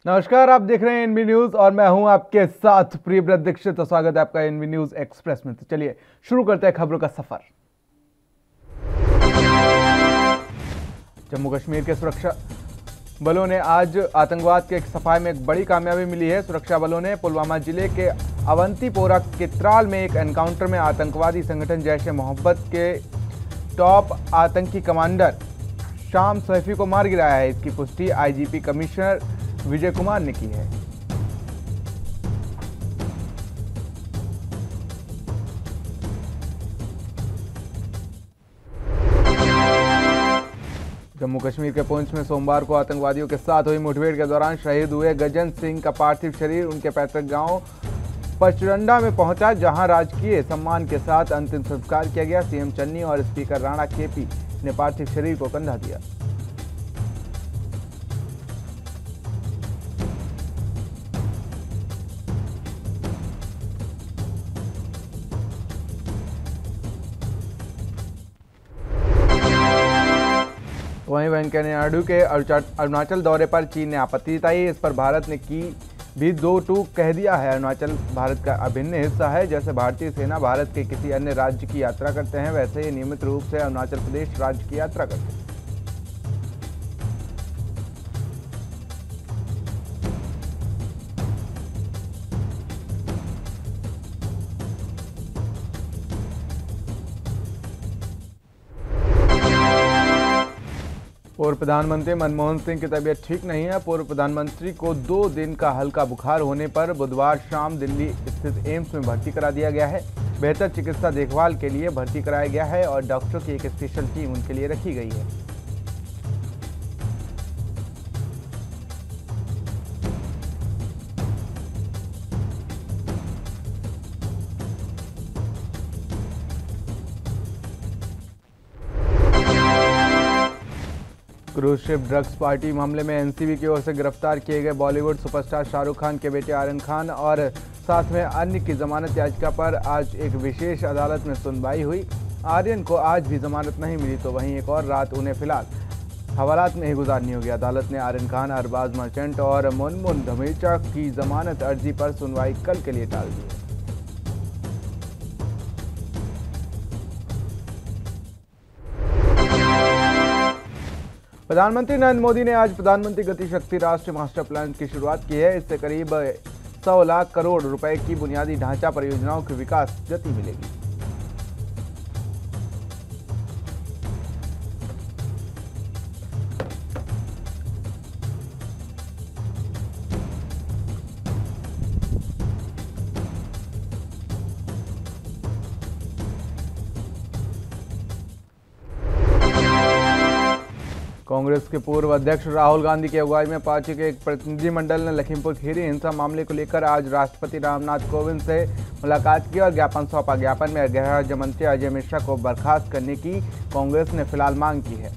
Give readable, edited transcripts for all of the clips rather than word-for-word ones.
नमस्कार, आप देख रहे हैं एनबी न्यूज और मैं हूं आपके साथ प्रियव्रत दीक्षित। तो स्वागत है आपका एनबी न्यूज एक्सप्रेस में। तो चलिए शुरू करते हैं खबरों का सफर। जम्मू कश्मीर के सुरक्षा बलों ने आज आतंकवाद के एक सफाई में एक बड़ी कामयाबी मिली है। सुरक्षा बलों ने पुलवामा जिले के अवंतीपोरा के त्राल में एक एनकाउंटर में आतंकवादी संगठन जैश ए मोहम्मद के टॉप आतंकी कमांडर शाम सैफी को मार गिराया है। इसकी पुष्टि आईजीपी कमिश्नर विजय कुमार ने की है। जम्मू कश्मीर के पुंछ में सोमवार को आतंकवादियों के साथ हुई मुठभेड़ के दौरान शहीद हुए गजन सिंह का पार्थिव शरीर उनके पैतृक गांव पचरंडा में पहुंचा, जहां राजकीय सम्मान के साथ अंतिम संस्कार किया गया। सीएम चन्नी और स्पीकर राणा केपी ने पार्थिव शरीर को कंधा दिया। वहीं वेंकैया नायडू के अरुणाचल दौरे पर चीन ने आपत्ति जताई। इस पर भारत ने की भी दो टूक कह दिया है। अरुणाचल भारत का अभिन्न हिस्सा है। जैसे भारतीय सेना भारत के किसी अन्य राज्य की यात्रा करते हैं, वैसे ही नियमित रूप से अरुणाचल प्रदेश राज्य की यात्रा करते हैं। पूर्व प्रधानमंत्री मनमोहन सिंह की तबीयत ठीक नहीं है। पूर्व प्रधानमंत्री को 2 दिन का हल्का बुखार होने पर बुधवार शाम दिल्ली स्थित एम्स में भर्ती करा दिया गया है। बेहतर चिकित्सा देखभाल के लिए भर्ती कराया गया है और डॉक्टरों की एक स्पेशल टीम उनके लिए रखी गई है। क्रूज शिप ड्रग्स पार्टी मामले में एनसीबी की ओर से गिरफ्तार किए गए बॉलीवुड सुपरस्टार शाहरुख खान के बेटे आर्यन खान और साथ में अन्य की जमानत याचिका पर आज एक विशेष अदालत में सुनवाई हुई। आर्यन को आज भी जमानत नहीं मिली तो वहीं एक और रात उन्हें फिलहाल हवालात में ही गुजारनी होगी। अदालत ने आर्यन खान, अरबाज मर्चेंट और मुनमुन धमेचा की जमानत अर्जी पर सुनवाई कल के लिए टाल दी है। प्रधानमंत्री नरेंद्र मोदी ने आज प्रधानमंत्री गति शक्ति राष्ट्रीय मास्टर प्लान की शुरुआत की है। इससे करीब 100 लाख करोड़ रुपए की बुनियादी ढांचा परियोजनाओं के विकास गति मिलेगी। कांग्रेस के पूर्व अध्यक्ष राहुल गांधी की अगुवाई में पार्टी के एक प्रतिनिधिमंडल ने लखीमपुर खीरी हिंसा मामले को लेकर आज राष्ट्रपति रामनाथ कोविंद से मुलाकात की और ज्ञापन सौंपा। ज्ञापन में गृह राज्य मंत्री अजय मिश्रा को बर्खास्त करने की कांग्रेस ने फिलहाल मांग की है।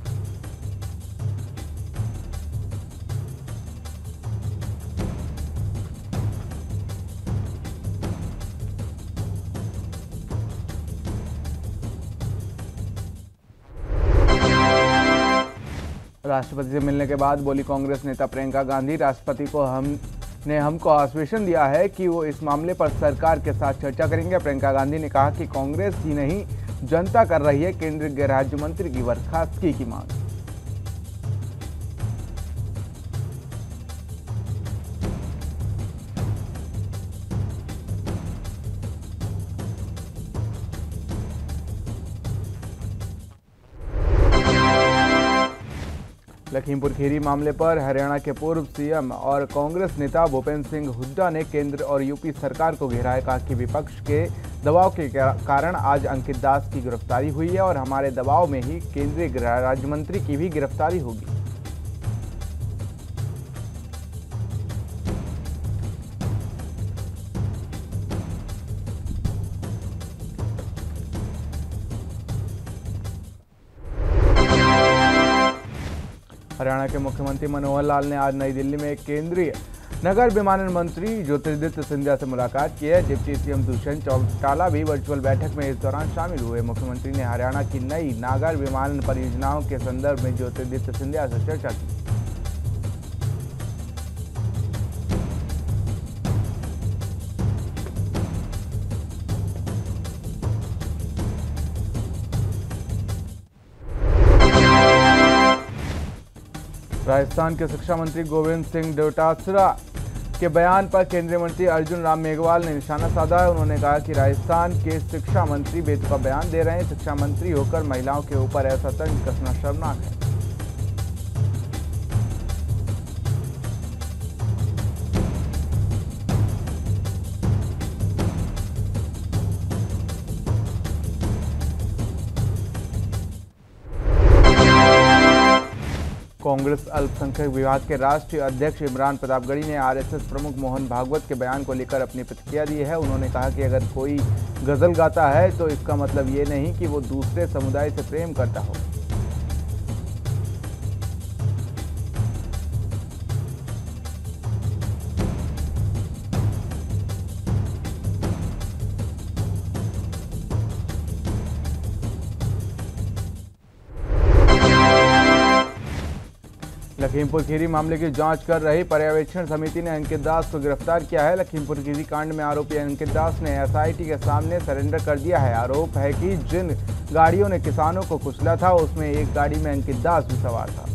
राष्ट्रपति से मिलने के बाद बोली कांग्रेस नेता प्रियंका गांधी, राष्ट्रपति को हमको आश्वासन दिया है कि वो इस मामले पर सरकार के साथ चर्चा करेंगे। प्रियंका गांधी ने कहा कि कांग्रेस ही नहीं जनता कर रही है केंद्रीय गृह राज्य मंत्री की बर्खास्तगी की मांग। लखीमपुर खीरी मामले पर हरियाणा के पूर्व सीएम और कांग्रेस नेता भूपेंद्र सिंह हुड्डा ने केंद्र और यूपी सरकार को घेरा है। कहा कि विपक्ष के दबाव के कारण आज अंकित दास की गिरफ्तारी हुई है और हमारे दबाव में ही केंद्रीय गृह राज्य मंत्री की भी गिरफ्तारी होगी। हरियाणा के मुख्यमंत्री मनोहर लाल ने आज नई दिल्ली में केंद्रीय नगर विमानन मंत्री ज्योतिरादित्य सिंधिया से मुलाकात की है। डिप्टी सीएम दुष्यंत चौटाला भी वर्चुअल बैठक में इस दौरान शामिल हुए। मुख्यमंत्री ने हरियाणा की नई नागर विमानन परियोजनाओं के संदर्भ में ज्योतिरादित्य सिंधिया से चर्चा की। राजस्थान के शिक्षा मंत्री गोविंद सिंह डोटासरा के बयान पर केंद्रीय मंत्री अर्जुन राम मेघवाल ने निशाना साधा है। उन्होंने कहा कि राजस्थान के शिक्षा मंत्री बेतुका बयान दे रहे हैं। शिक्षा मंत्री होकर महिलाओं के ऊपर ऐसा तंज कसना शर्मनाक है। कांग्रेस अल्पसंख्यक विभाग के राष्ट्रीय अध्यक्ष इमरान प्रतापगढ़ी ने आरएसएस प्रमुख मोहन भागवत के बयान को लेकर अपनी प्रतिक्रिया दी है। उन्होंने कहा कि अगर कोई गजल गाता है तो इसका मतलब ये नहीं कि वो दूसरे समुदाय से प्रेम करता हो। लखीमपुर खीरी मामले की जांच कर रही पर्यवेक्षण समिति ने अंकित दास को गिरफ्तार किया है। लखीमपुर खीरी कांड में आरोपी अंकित दास ने एसआईटी के सामने सरेंडर कर दिया है। आरोप है कि जिन गाड़ियों ने किसानों को कुचला था उसमें एक गाड़ी में अंकित दास भी सवार था।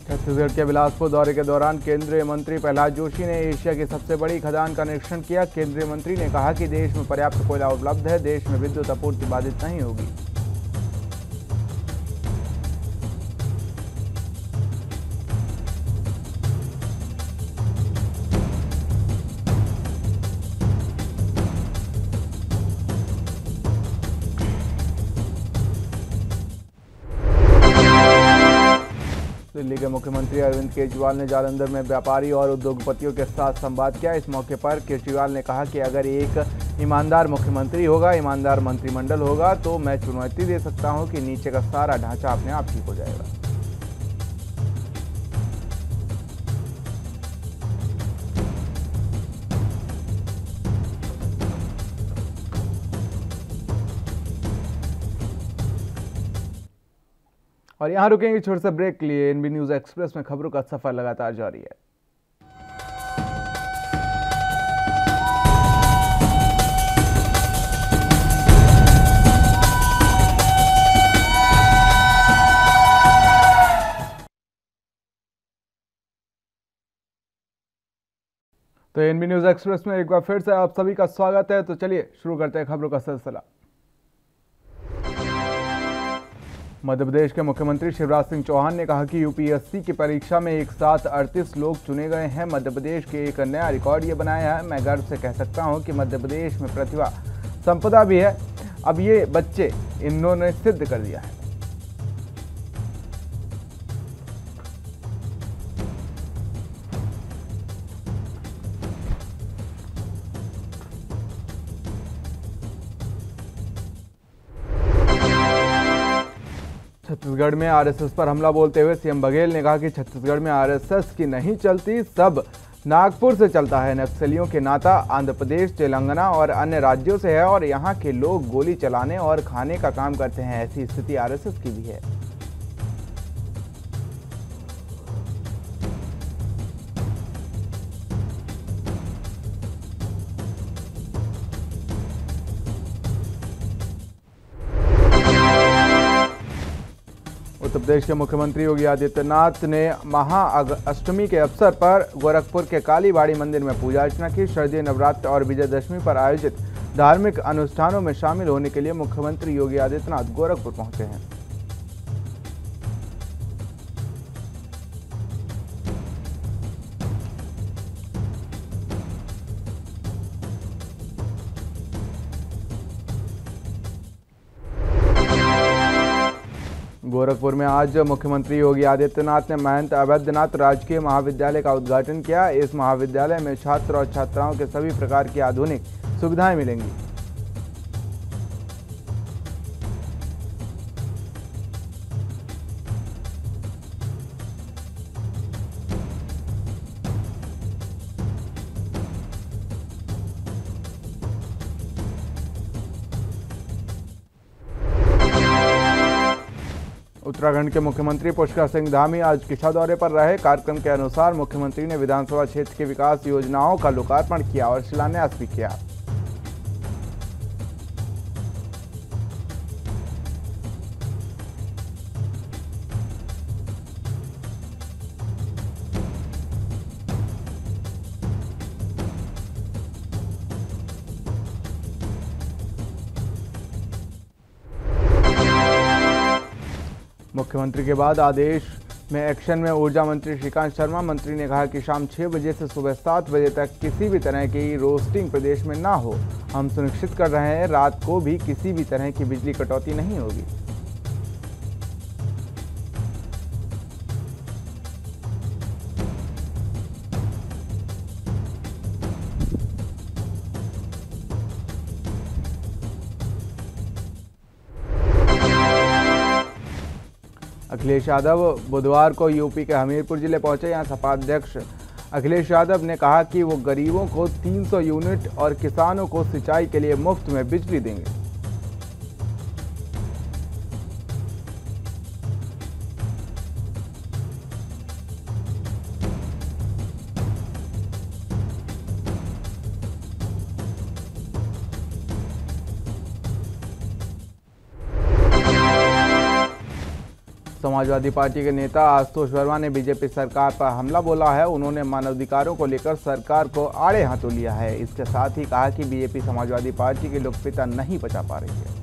छत्तीसगढ़ के बिलासपुर दौरे के दौरान केंद्रीय मंत्री प्रहलाद जोशी ने एशिया की सबसे बड़ी खदान का निरीक्षण किया। केंद्रीय मंत्री ने कहा कि देश में पर्याप्त कोयला उपलब्ध है। देश में विद्युत आपूर्ति बाधित नहीं होगी। दिल्ली के मुख्यमंत्री अरविंद केजरीवाल ने जालंधर में व्यापारी और उद्योगपतियों के साथ संवाद किया। इस मौके पर केजरीवाल ने कहा कि अगर एक ईमानदार मुख्यमंत्री होगा, ईमानदार मंत्रिमंडल होगा तो मैं चुनौती दे सकता हूं कि नीचे का सारा ढांचा अपने आप ठीक हो जाएगा। और यहां रुकेंगे छोटे से ब्रेक के लिए। एनबी न्यूज एक्सप्रेस में खबरों का सफर लगातार जारी है। तो एनबी न्यूज एक्सप्रेस में एक बार फिर से आप सभी का स्वागत है। तो चलिए शुरू करते हैं खबरों का सिलसिला। मध्य प्रदेश के मुख्यमंत्री शिवराज सिंह चौहान ने कहा कि यूपीएससी की परीक्षा में एक साथ 38 लोग चुने गए हैं। मध्य प्रदेश के एक नया रिकॉर्ड ये बनाया है। मैं गर्व से कह सकता हूं कि मध्य प्रदेश में प्रतिभा संपदा भी है। अब ये बच्चे इन्होंने सिद्ध कर दिया है। छत्तीसगढ़ में आरएसएस पर हमला बोलते हुए सीएम बघेल ने कहा कि छत्तीसगढ़ में आरएसएस की नहीं चलती, सब नागपुर से चलता है। नक्सलियों के नाता आंध्र प्रदेश, तेलंगाना और अन्य राज्यों से है और यहाँ के लोग गोली चलाने और खाने का काम करते हैं। ऐसी स्थिति आरएसएस की भी है। उत्तर प्रदेश के मुख्यमंत्री योगी आदित्यनाथ ने महाअष्टमी के अवसर पर गोरखपुर के कालीबाड़ी मंदिर में पूजा अर्चना की। शारदीय नवरात्र और विजयदशमी पर आयोजित धार्मिक अनुष्ठानों में शामिल होने के लिए मुख्यमंत्री योगी आदित्यनाथ गोरखपुर पहुंचे हैं। गोरखपुर में आज मुख्यमंत्री योगी आदित्यनाथ ने महंत अवैधनाथ राजकीय महाविद्यालय का उद्घाटन किया। इस महाविद्यालय में छात्र और छात्राओं के सभी प्रकार की आधुनिक सुविधाएं मिलेंगी। उत्तराखंड के मुख्यमंत्री पुष्कर सिंह धामी आज किशा दौरे पर रहे। कार्यक्रम के अनुसार मुख्यमंत्री ने विधानसभा क्षेत्र की विकास योजनाओं का लोकार्पण किया और शिलान्यास भी किया। मुख्यमंत्री के बाद आदेश में एक्शन में ऊर्जा मंत्री श्रीकांत शर्मा। मंत्री ने कहा कि शाम 6 बजे से सुबह 7 बजे तक किसी भी तरह की रोस्टिंग प्रदेश में ना हो। हम सुनिश्चित कर रहे हैं रात को भी किसी भी तरह की बिजली कटौती नहीं होगी। अखिलेश यादव बुधवार को यूपी के हमीरपुर जिले पहुंचे। यहां सपा अध्यक्ष अखिलेश यादव ने कहा कि वो गरीबों को 300 यूनिट और किसानों को सिंचाई के लिए मुफ्त में बिजली देंगे। समाजवादी पार्टी के नेता आशुतोष वर्मा ने बीजेपी सरकार पर हमला बोला है। उन्होंने मानवाधिकारों को लेकर सरकार को आड़े हाथों लिया है। इसके साथ ही कहा कि बीजेपी समाजवादी पार्टी की लोकप्रियता नहीं बचा पा रही है।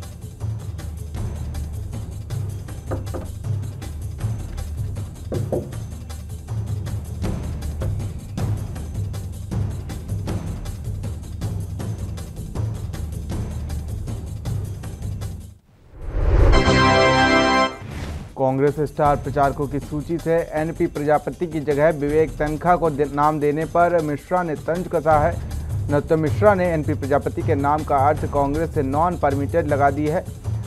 कांग्रेस स्टार प्रचारकों की सूची से एनपी प्रजापति की जगह विवेक तनखा को नाम देने पर मिश्रा ने तंज कसा है। नरोत्तम मिश्रा ने एनपी प्रजापति के नाम का अर्थ कांग्रेस से नॉन परमिटेड लगा दी है।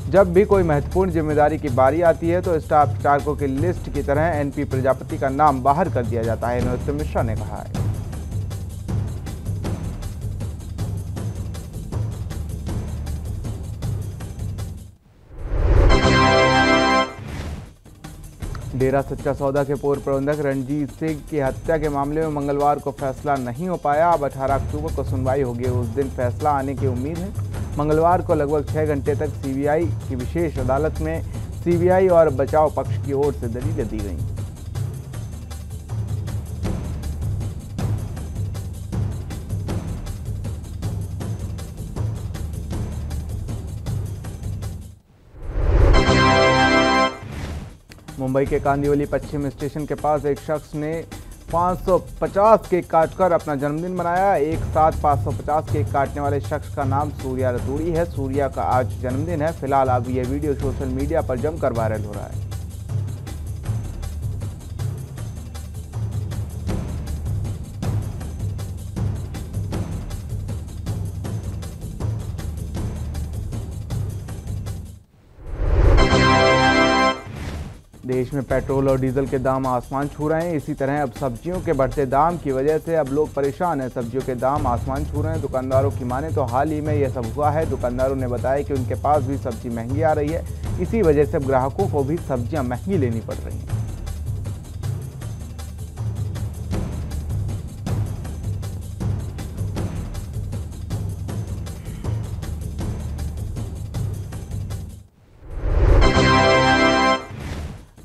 जब भी कोई महत्वपूर्ण जिम्मेदारी की बारी आती है तो स्टार प्रचारकों की लिस्ट की तरह एनपी प्रजापति का नाम बाहर कर दिया जाता है, नरोत्तम मिश्रा ने कहा है। डेरा सच्चा सौदा के पूर्व प्रबंधक रणजीत सिंह की हत्या के मामले में मंगलवार को फैसला नहीं हो पाया। अब 18 अक्टूबर को सुनवाई होगी। उस दिन फैसला आने की उम्मीद है। मंगलवार को लगभग 6 घंटे तक सीबीआई की विशेष अदालत में सीबीआई और बचाव पक्ष की ओर से दलीलें दी गईं। मुंबई के कांदिवली पश्चिम स्टेशन के पास एक शख्स ने 550 केक काटकर अपना जन्मदिन मनाया। एक साथ 550 केक काटने वाले शख्स का नाम सूर्या रतूड़ी है। सूर्या का आज जन्मदिन है। फिलहाल अब यह वीडियो सोशल मीडिया पर जमकर वायरल हो रहा है। देश में पेट्रोल और डीजल के दाम आसमान छू रहे हैं। इसी तरह अब सब्जियों के बढ़ते दाम की वजह से अब लोग परेशान हैं। सब्जियों के दाम आसमान छू रहे हैं। दुकानदारों की माने तो हाल ही में यह सब हुआ है। दुकानदारों ने बताया कि उनके पास भी सब्जी महंगी आ रही है। इसी वजह से अब ग्राहकों को भी सब्जियां महंगी लेनी पड़ रही हैं।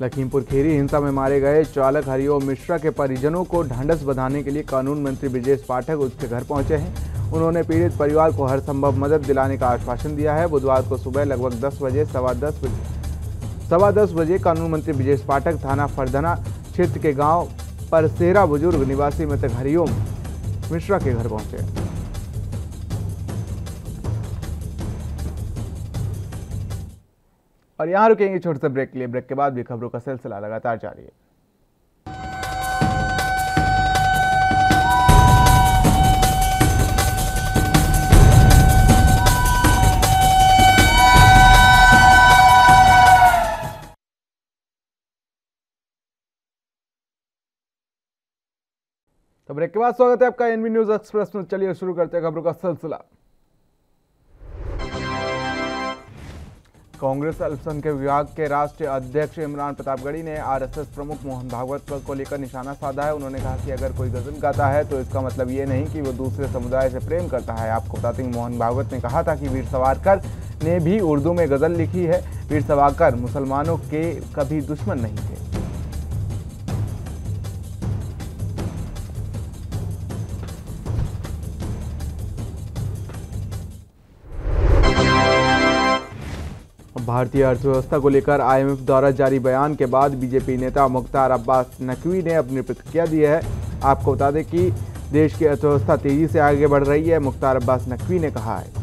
लखीमपुर खीरी हिंसा में मारे गए चालक हरिओम मिश्रा के परिजनों को ढांढस बंधाने के लिए कानून मंत्री ब्रजेश पाठक उसके घर पहुंचे हैं। उन्होंने पीड़ित परिवार को हर संभव मदद दिलाने का आश्वासन दिया है। बुधवार को सुबह लगभग 10 बजे कानून मंत्री ब्रजेश पाठक थाना फरधना क्षेत्र के गांव परसेरा बुजुर्ग निवासी मृतक हरिओम मिश्रा के घर पहुंचे। और यहां रुकेंगे छोटे से ब्रेक के लिए। ब्रेक के बाद भी खबरों का सिलसिला लगातार जारी है। तो ब्रेक के बाद स्वागत है आपका एनबी न्यूज एक्सप्रेस में। चलिए शुरू करते हैं खबरों का सिलसिला। कांग्रेस अल्पसंख्यक विभाग के राष्ट्रीय अध्यक्ष इमरान प्रतापगढ़ी ने आरएसएस प्रमुख मोहन भागवत को लेकर निशाना साधा है। उन्होंने कहा कि अगर कोई गजल गाता है तो इसका मतलब ये नहीं कि वो दूसरे समुदाय से प्रेम करता है। आपको बताते हैं मोहन भागवत ने कहा था कि वीर सावरकर ने भी उर्दू में गजल लिखी है। वीर सावरकर मुसलमानों के कभी दुश्मन नहीं थे। भारतीय अर्थव्यवस्था को लेकर आईएमएफ द्वारा जारी बयान के बाद बीजेपी नेता मुख्तार अब्बास नकवी ने अपनी प्रतिक्रिया दी है। आपको बता दें कि देश की अर्थव्यवस्था तेजी से आगे बढ़ रही है। मुख्तार अब्बास नकवी ने कहा है,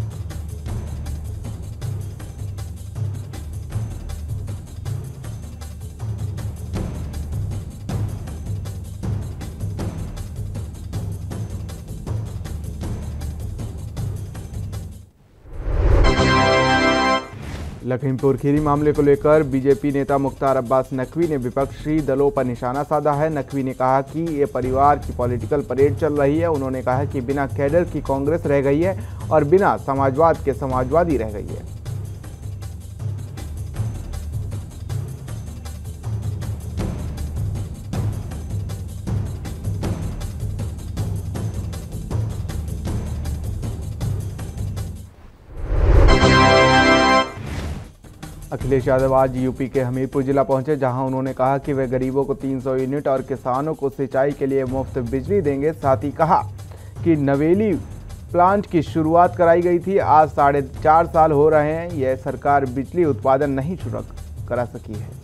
लखीमपुर खीरी मामले को लेकर बीजेपी नेता मुख्तार अब्बास नकवी ने विपक्षी दलों पर निशाना साधा है। नकवी ने कहा कि ये परिवार की पॉलिटिकल परेड चल रही है। उन्होंने कहा कि बिना कैडर की कांग्रेस रह गई है और बिना समाजवाद के समाजवादी रह गई है। अखिलेश यादव आज यूपी के हमीरपुर जिला पहुंचे, जहां उन्होंने कहा कि वे गरीबों को 300 यूनिट और किसानों को सिंचाई के लिए मुफ्त बिजली देंगे। साथ ही कहा कि नवेली प्लांट की शुरुआत कराई गई थी। आज 4.5 साल हो रहे हैं, यह सरकार बिजली उत्पादन नहीं शुरू करा सकी है।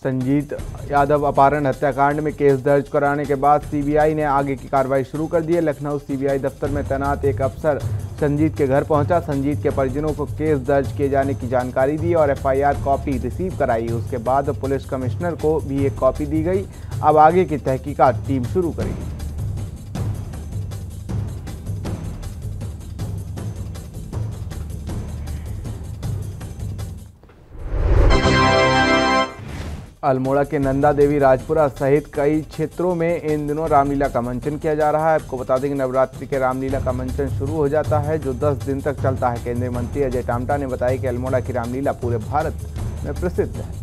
संजीत यादव अपहरण हत्याकांड में केस दर्ज कराने के बाद सीबीआई ने आगे की कार्रवाई शुरू कर दी है। लखनऊ सीबीआई दफ्तर में तैनात एक अफसर संजीत के घर पहुंचा। संजीत के परिजनों को केस दर्ज किए जाने की जानकारी दी और एफआईआर कॉपी रिसीव कराई। उसके बाद पुलिस कमिश्नर को भी एक कॉपी दी गई। अब आगे की तहकीकात टीम शुरू करेगी। अल्मोड़ा के नंदा देवी राजपुरा सहित कई क्षेत्रों में इन दिनों रामलीला का मंचन किया जा रहा है। आपको बता दें कि नवरात्रि के रामलीला का मंचन शुरू हो जाता है, जो 10 दिन तक चलता है। केंद्रीय मंत्री अजय टामटा ने बताया कि अल्मोड़ा की रामलीला पूरे भारत में प्रसिद्ध है।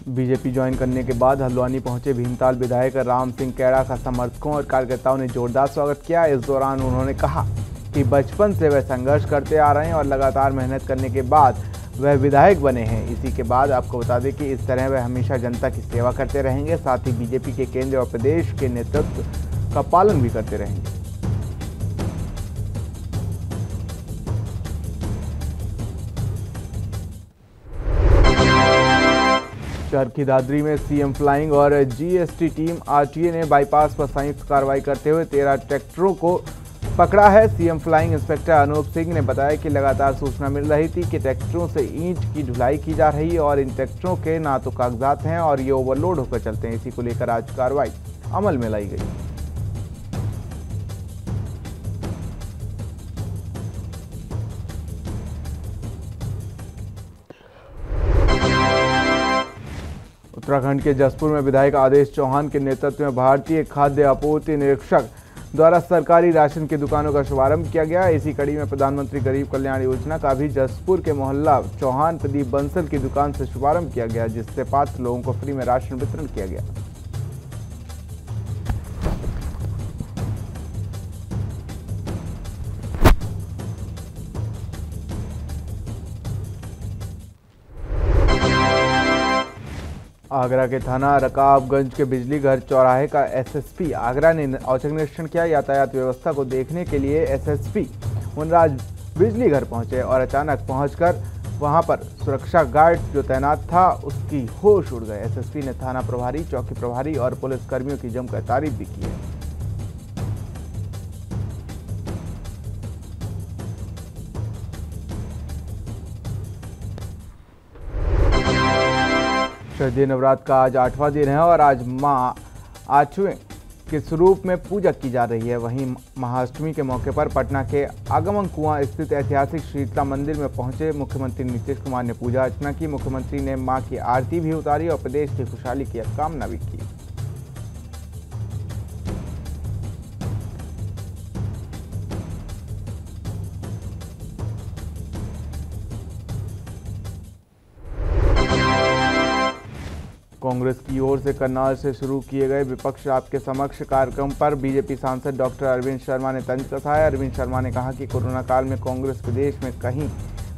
बीजेपी ज्वाइन करने के बाद हल्द्वानी पहुंचे भीमताल विधायक राम सिंह कैड़ा का समर्थकों और कार्यकर्ताओं ने जोरदार स्वागत किया। इस दौरान उन्होंने कहा कि बचपन से वह संघर्ष करते आ रहे हैं और लगातार मेहनत करने के बाद वह विधायक बने हैं। इसी के बाद आपको बता दें कि इस तरह वह हमेशा जनता की सेवा करते रहेंगे। साथ ही बीजेपी के केंद्र और प्रदेश के नेतृत्व का पालन भी करते रहेंगे। चरखी दादरी में सीएम फ्लाइंग और जीएसटी टीम आरटीए ने बाईपास पर संयुक्त कार्रवाई करते हुए 13 ट्रैक्टरों को पकड़ा है। CM flying inspector Anoop Singh ने बताया कि लगातार सूचना मिल रही थी कि ट्रैक्टरों से ईंट की ढुलाई की जा रही है और इन ट्रैक्टरों के ना तो कागजात हैं और ये ओवरलोड होकर चलते हैं। इसी को लेकर आज कार्रवाई अमल में लाई गई। उत्तराखंड के जसपुर में विधायक आदेश चौहान के नेतृत्व में भारतीय खाद्य आपूर्ति निरीक्षक द्वारा सरकारी राशन की दुकानों का शुभारंभ किया गया। इसी कड़ी में प्रधानमंत्री गरीब कल्याण योजना का भी जसपुर के मोहल्ला चौहान प्रदीप बंसल की दुकान से शुभारंभ किया गया, जिससे पात्र लोगों को फ्री में राशन वितरण किया गया। आगरा के थाना रकाबगंज के बिजली घर चौराहे का एसएसपी आगरा ने औचक निरीक्षण किया। यातायात व्यवस्था को देखने के लिए एसएसपी मुनराज बिजली घर पहुंचे और अचानक पहुंचकर वहां पर सुरक्षा गार्ड जो तैनात था उसकी होश उड़ गए। एसएसपी ने थाना प्रभारी, चौकी प्रभारी और पुलिस कर्मियों की जमकर तारीफ भी की है। शारदीय नवरात्र का आज 8वां दिन है और आज मां आचुए के स्वरूप में पूजा की जा रही है। वहीं महाअष्टमी के मौके पर पटना के आगमन कुआं स्थित ऐतिहासिक शीतला मंदिर में पहुंचे मुख्यमंत्री नीतीश कुमार ने पूजा अर्चना की। मुख्यमंत्री ने मां की आरती भी उतारी और प्रदेश की खुशहाली की कामना भी की। कांग्रेस की ओर से करनाल से शुरू किए गए विपक्ष आपके समक्ष कार्यक्रम पर बीजेपी सांसद डॉक्टर अरविंद शर्मा ने तंज कसाया। अरविंद शर्मा ने कहा कि कोरोना काल में कांग्रेस प्रदेश में कहीं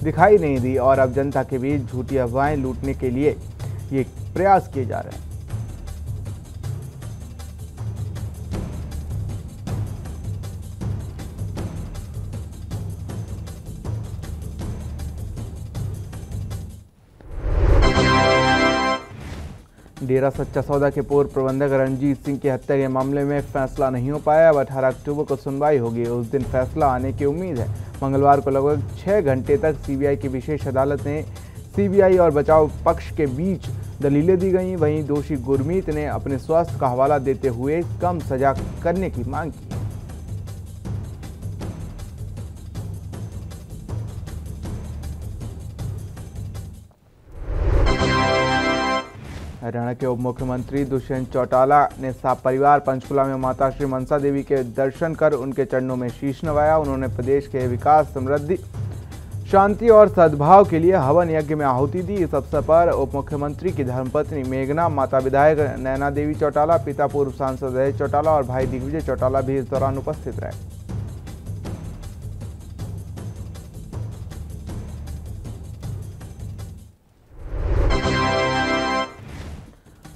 दिखाई नहीं दी और अब जनता के बीच झूठी अफवाहें लूटने के लिए ये प्रयास किए जा रहे हैं। डेरा सच्चा सौदा के पूर्व प्रबंधक रणजीत सिंह की हत्या के मामले में फैसला नहीं हो पाया। अब 18 अक्टूबर को सुनवाई होगी। उस दिन फैसला आने की उम्मीद है। मंगलवार को लगभग 6 घंटे तक सीबीआई की विशेष अदालत ने सीबीआई और बचाव पक्ष के बीच दलीलें दी गईं। वहीं दोषी गुरमीत ने अपने स्वास्थ्य का हवाला देते हुए कम सजा करने की मांग की। हरियाणा के उप मुख्यमंत्री दुष्यंत चौटाला ने परिवार पंचकुला में माता श्री मनसा देवी के दर्शन कर उनके चरणों में शीश नवाया। उन्होंने प्रदेश के विकास, समृद्धि, शांति और सद्भाव के लिए हवन यज्ञ में आहुति दी। इस अवसर पर उप मुख्यमंत्री की धर्मपत्नी मेघना, माता विधायक नैना देवी चौटाला, पिता पूर्व सांसद अजय चौटाला और भाई दिग्विजय चौटाला भी इस दौरान उपस्थित रहे।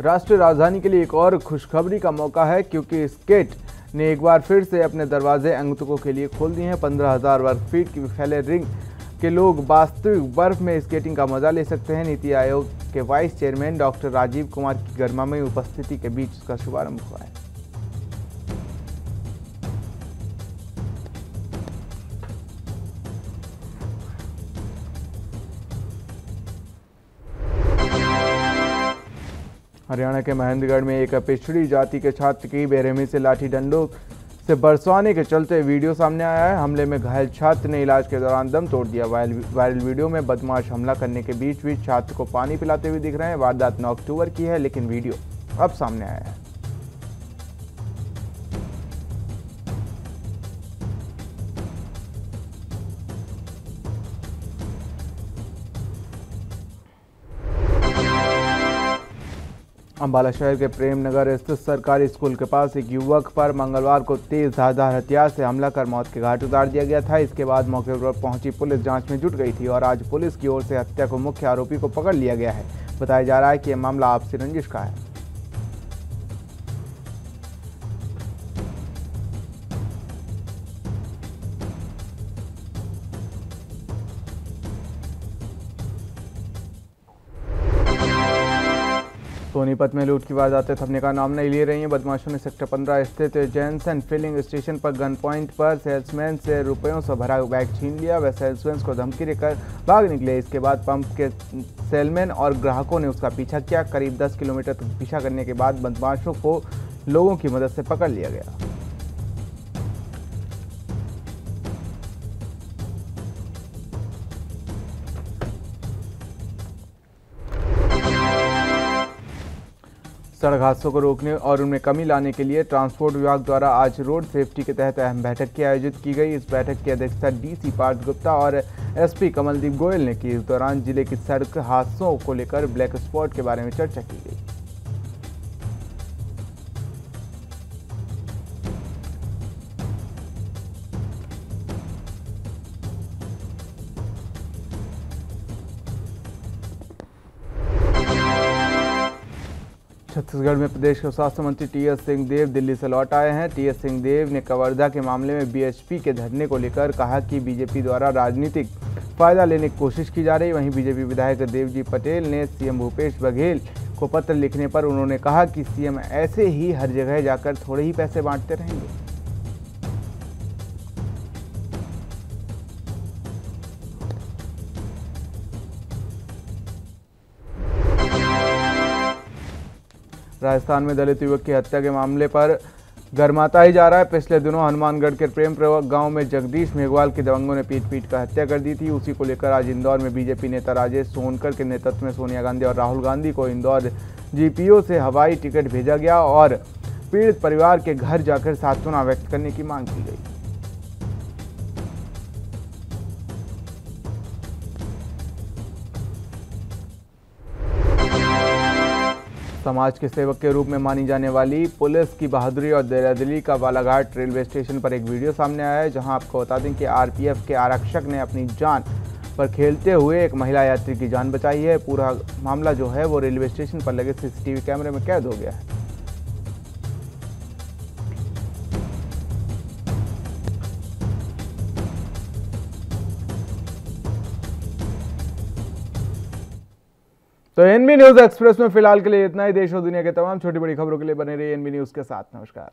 राष्ट्रीय राजधानी के लिए एक और खुशखबरी का मौका है, क्योंकि स्केट ने एक बार फिर से अपने दरवाजे आगंतुकों के लिए खोल दिए हैं। 15,000 वर्ग फीट की फैले रिंग के लोग वास्तविक बर्फ में स्केटिंग का मजा ले सकते हैं। नीति आयोग के vice chairman doctor Rajiv Kumar की गरिमामयी उपस्थिति के बीच इसका शुभारंभ हुआ है। हरियाणा के महेंद्रगढ़ में एक पिछड़ी जाति के छात्र की बेरहमी से लाठी डंडों से बरसवाने के चलते वीडियो सामने आया है। हमले में घायल छात्र ने इलाज के दौरान दम तोड़ दिया। वायरल वीडियो में बदमाश हमला करने के बीच भी छात्र को पानी पिलाते हुए दिख रहे हैं। वारदात 9 अक्टूबर की है, लेकिन वीडियो अब सामने आया है। अंबाला शहर के प्रेम नगर स्थित सरकारी स्कूल के पास एक युवक पर मंगलवार को तेज धारदार हथियार से हमला कर मौत के घाट उतार दिया गया था। इसके बाद मौके पर पहुंची पुलिस जांच में जुट गई थी और आज पुलिस की ओर से हत्या को मुख्य आरोपी को पकड़ लिया गया है। बताया जा रहा है कि यह मामला आपसी रंजिश का है। सोनीपत में लूट की वारदातें थमने का नाम नहीं ले रही हैं। बदमाशों ने सेक्टर 15 स्थित जैनसन फिलिंग स्टेशन पर गन पॉइंट पर सेल्समैन से रुपयों से भरा बैग छीन लिया। वह सेल्समैन को धमकी देकर भाग निकले। इसके बाद पंप के सेलमैन और ग्राहकों ने उसका पीछा किया। करीब 10 किलोमीटर तक पीछा करने के बाद बदमाशों को लोगों की मदद से पकड़ लिया गया। सड़क हादसों को रोकने और उनमें कमी लाने के लिए ट्रांसपोर्ट विभाग द्वारा आज रोड सेफ्टी के तहत अहम बैठक की आयोजित की गई। इस बैठक की अध्यक्षता डीसी पार्थ गुप्ता और एसपी कमलदीप गोयल ने की। इस दौरान जिले की सड़क हादसों को लेकर ब्लैक स्पॉट के बारे में चर्चा की गई। छत्तीसगढ़ में प्रदेश के स्वास्थ्य मंत्री टीएस सिंहदेव दिल्ली से लौट आए हैं। टीएस सिंहदेव ने कवर्धा के मामले में बीएचपी के धरने को लेकर कहा कि बीजेपी द्वारा राजनीतिक फायदा लेने की कोशिश की जा रही। वहीं बीजेपी विधायक देवजी पटेल ने सीएम भूपेश बघेल को पत्र लिखने पर उन्होंने कहा कि सीएम ऐसे ही हर जगह जाकर थोड़े ही पैसे बांटते रहेंगे। राजस्थान में दलित युवक की हत्या के मामले पर गरमाता ही जा रहा है। पिछले दिनों हनुमानगढ़ के प्रेम प्रवक गांव में जगदीश मेघवाल की दबंगों ने पीट कर हत्या कर दी थी। उसी को लेकर आज इंदौर में बीजेपी नेता राजेश सोनकर के नेतृत्व में सोनिया गांधी और राहुल गांधी को इंदौर जीपीओ से हवाई टिकट भेजा गया और पीड़ित परिवार के घर जाकर सांत्वना व्यक्त करने की मांग की गई। समाज के सेवक के रूप में मानी जाने वाली पुलिस की बहादुरी और दिल्ली का बालाघाट रेलवे स्टेशन पर एक वीडियो सामने आया है, जहां आपको बता दें कि आरपीएफ के आरक्षक ने अपनी जान पर खेलते हुए एक महिला यात्री की जान बचाई है। पूरा मामला जो है वो रेलवे स्टेशन पर लगे सीसीटीवी कैमरे में कैद हो गया है। तो एनबी न्यूज एक्सप्रेस में फिलहाल के लिए इतना ही। देश और दुनिया के तमाम छोटी बड़ी खबरों के लिए बने रहिए एनबी न्यूज के साथ। नमस्कार।